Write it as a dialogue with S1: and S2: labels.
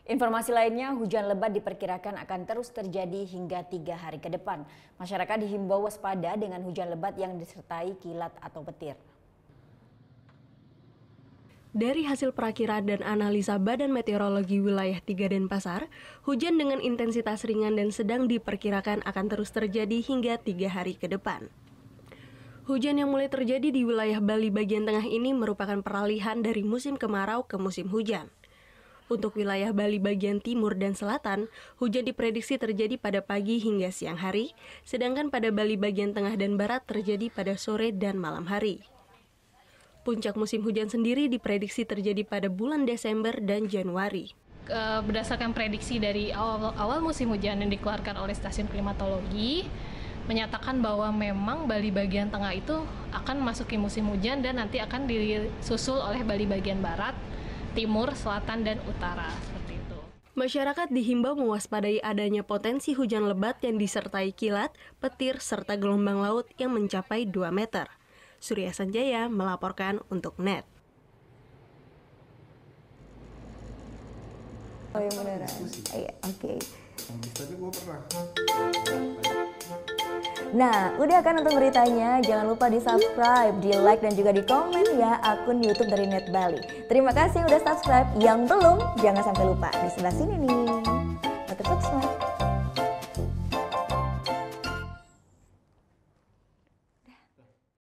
S1: Informasi lainnya, hujan lebat diperkirakan akan terus terjadi hingga 3 hari ke depan. Masyarakat dihimbau waspada dengan hujan lebat yang disertai kilat atau petir.
S2: Dari hasil perakiraan dan analisa Badan Meteorologi Wilayah 3 Denpasar, hujan dengan intensitas ringan dan sedang diperkirakan akan terus terjadi hingga 3 hari ke depan. Hujan yang mulai terjadi di wilayah Bali bagian tengah ini merupakan peralihan dari musim kemarau ke musim hujan. Untuk wilayah Bali bagian timur dan selatan, hujan diprediksi terjadi pada pagi hingga siang hari, sedangkan pada Bali bagian tengah dan barat terjadi pada sore dan malam hari. Puncak musim hujan sendiri diprediksi terjadi pada bulan Desember dan Januari.
S3: Berdasarkan prediksi dari awal musim hujan yang dikeluarkan oleh stasiun klimatologi, menyatakan bahwa memang Bali bagian tengah itu akan memasuki musim hujan dan nanti akan disusul oleh Bali bagian barat, timur, selatan, dan utara. Seperti itu.
S2: Masyarakat dihimbau mewaspadai adanya potensi hujan lebat yang disertai kilat, petir, serta gelombang laut yang mencapai 2 meter. Surya Sanjaya melaporkan untuk NET.
S4: Oh yang beneran? Iya, oke.
S5: Tapi gue pernah.
S4: Nah, udah kan untuk beritanya? Jangan lupa di-subscribe, di-like, dan juga di-komen ya akun YouTube dari Net Bali. Terima kasih udah subscribe. Yang belum, jangan sampai lupa. Di sebelah sini nih. Notif subscribe.